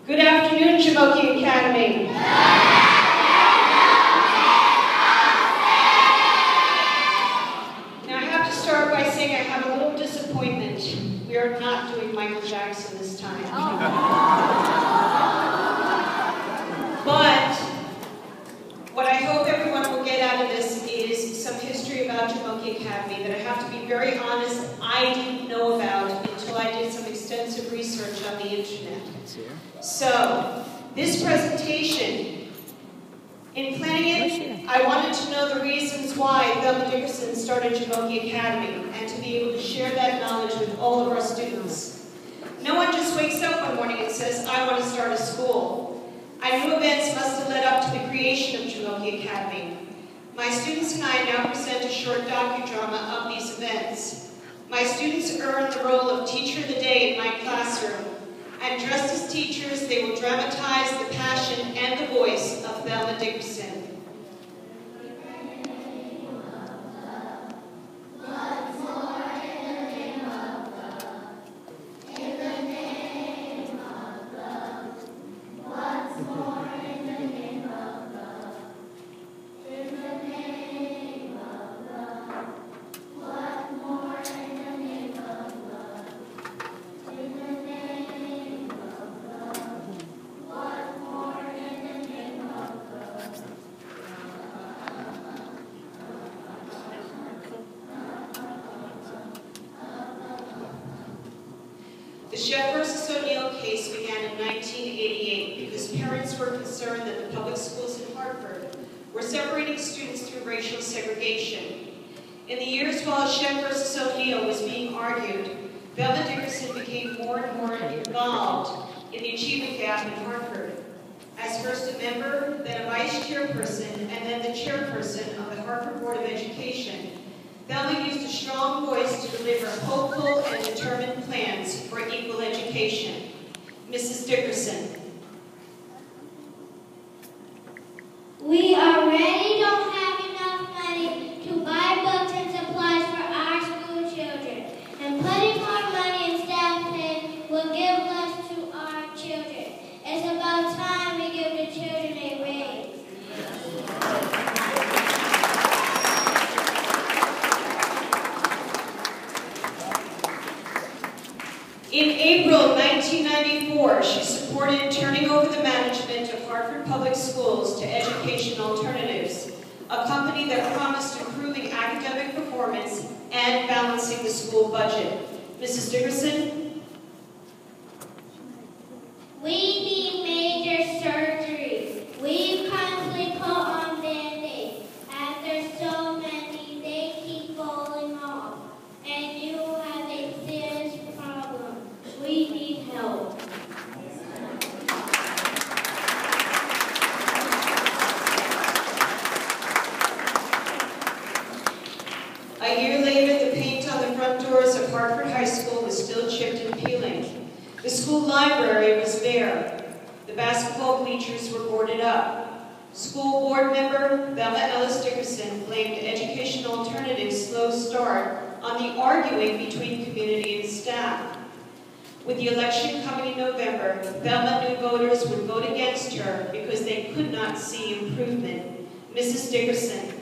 Good afternoon, Jumoky Academy. Now I have to start by saying I have a little disappointment. We are not doing Michael Jackson this time. But what I hope everyone will get out of this is some history about Jumoky Academy that I have to be very honest, I didn't know about until I did some extensive research on the internet. So, this presentation, in planning it, I wanted to know the reasons why Thelma Dickerson started Jumoky Academy and to be able to share that knowledge with all of our students. No one just wakes up one morning and says, I want to start a school. I knew events must have led up to the creation of Jumoky Academy. My students and I now present a short docudrama of these events. My students earn the role of teacher of the day in my classroom. And dressed as teachers, they will dramatize the passion and the voice of Thelma Dickerson. The Sheff versus O'Neill case began in 1988 because parents were concerned that the public schools in Hartford were separating students through racial segregation. In the years while Sheff versus O'Neill was being argued, Thelma Dickerson became more and more involved in the achievement gap in Hartford. As first a member, then a vice chairperson, and then the chairperson of the Hartford Board of Education, Thelma used a strong voice to deliver hopeful and determined plans for equal education. Mrs. Dickerson. We already don't have enough money to buy books and supplies for our school children, and putting more money in staff pay will give less to our children. It's about time we give the children a raise. In April 1994, she supported turning over the management of Hartford Public Schools to Education Alternatives, a company that promised improving academic performance and balancing the school budget. Mrs. Dickerson? We need major surgery. We've constantly put on Band-Aids. After so many, they keep falling off. And you have a serious problem. We need help. A year later, the paint on the front doors of Hartford High School was still chipped and peeling. The school library was bare. The basketball bleachers were boarded up. School board member Thelma Ellis Dickerson blamed Education Alternatives' slow start on the arguing between community and staff. With the election coming in November, Thelma knew voters would vote against her because they could not see improvement. Mrs. Dickerson.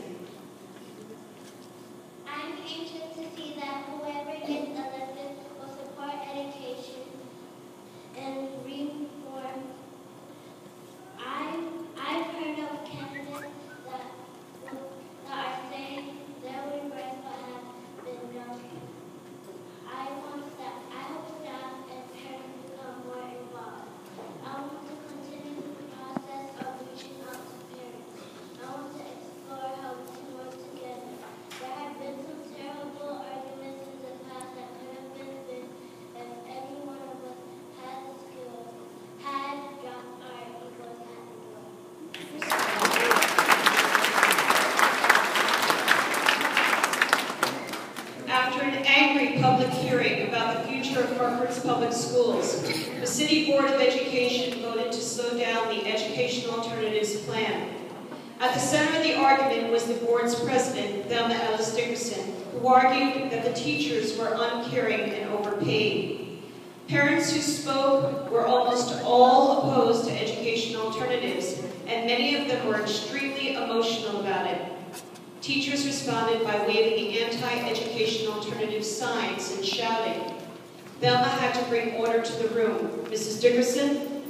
I'm anxious to see that whoever gets elected will support education and reform. I've heard of candidates that are saying their regrets what has been done. I hope staff and parents become more involved. I want to continue the process of reaching out to parents. I want to explore how we can work together. There have been some terrible arguments in the past that could have been fixed if any one of us had the skills, had dropped our egos at the door. After an angry public hearing about the future of Hartford's public schools, the City Board of Education voted to slow down the Education Alternatives plan. At the center of the argument was the board's president, Thelma Ellis Dickerson, who argued that the teachers were uncaring and overpaid. Parents who spoke were almost all opposed to educational alternatives, and many of them were extremely emotional about it. Teachers responded by waving anti-educational alternative signs and shouting. Thelma had to bring order to the room. Mrs. Dickerson?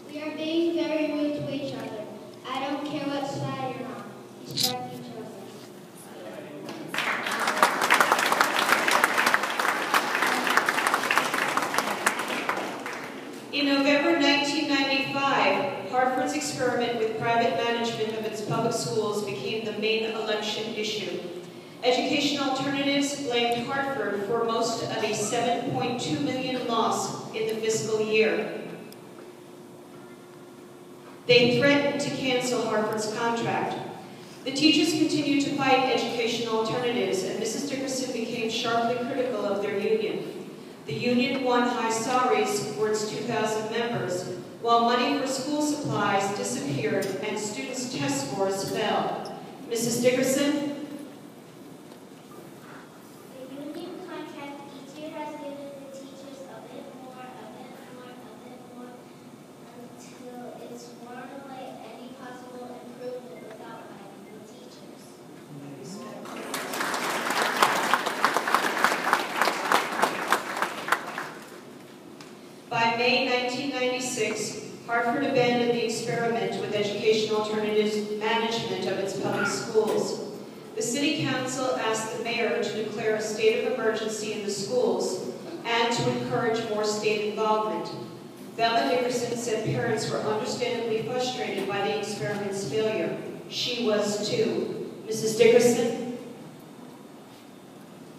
We are being very rude to each other. I don't care what side you're on. Respect each other. In November 1995, Hartford's experiment with private management of its public schools became the main election issue. Educational alternatives blamed Hartford for most of a $7.2 million loss in the fiscal year. They threatened to cancel Hartford's contract. The teachers continued to fight educational alternatives, and Mrs. Dickerson became sharply critical of their union. The union won high salaries for its 2,000 members, while money for school supplies disappeared and students' test scores fell. Mrs. Dickerson? The union contract each year has given the teachers a bit more, until it's worn away any possible improvement without fighting the teachers. By May 1996, Hartford abandoned the experiment with educational alternatives management of its public schools. The City Council asked the mayor to declare a state of emergency in the schools and to encourage more state involvement. Thelma Dickerson said parents were understandably frustrated by the experiment's failure. She was too. Mrs. Dickerson?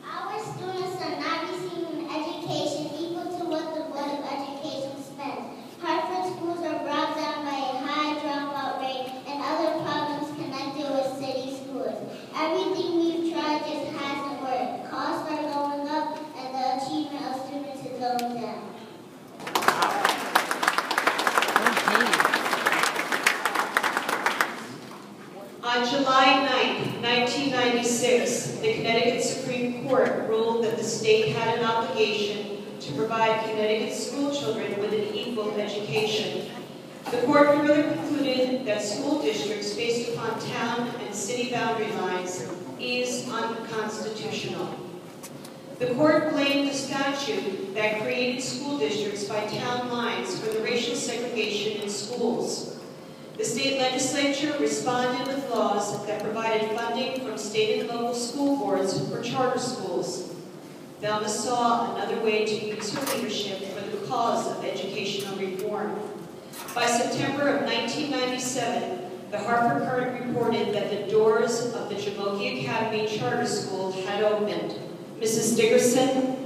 Our students are not receiving education equal to what the Board of Education spends. Hartford schools are brought down by a high dropout rate and other problems connected with city schools. Everything we've tried just hasn't worked. Costs are going up and the achievement of students is going down. On July 9, 1996, the Connecticut Supreme Court ruled that the state had an obligation to provide Connecticut school children with an equal education. The court further concluded that school districts based upon town and city boundary lines is unconstitutional. The court blamed the statute that created school districts by town lines for the racial segregation in schools. The state legislature responded with laws that provided funding from state and local school boards for charter schools. Thelma saw another way to use her leadership for the cause of educational reform. By September of 1997, the Hartford Courant reported that the doors of the Jumoky Academy Charter School had opened. Mrs. Dickerson?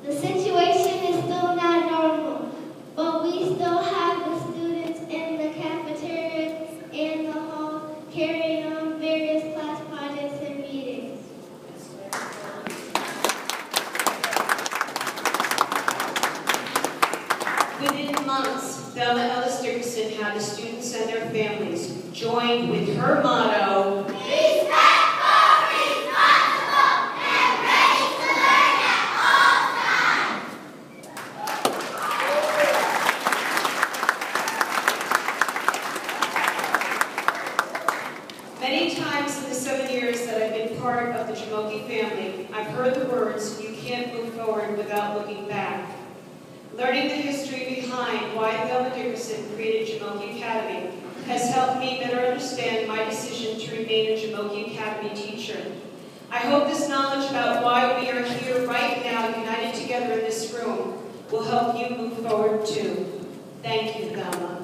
The situation is still not normal, but we still have the students in the cafeteria and the hall carrying on various class projects and meetings. Within months, Thelma Ellis Dickerson had the students and their families join with her motto, "Respectful, responsible, and ready to learn at all times." Many times in the 7 years that I've been part of the Jumoky family, I've heard the words, "You can't move forward without looking back." Learning the history behind why Thelma Dickerson created Jumoky Academy has helped me better understand my decision to remain a Jumoky Academy teacher. I hope this knowledge about why we are here right now, united together in this room, will help you move forward too. Thank you, Thelma.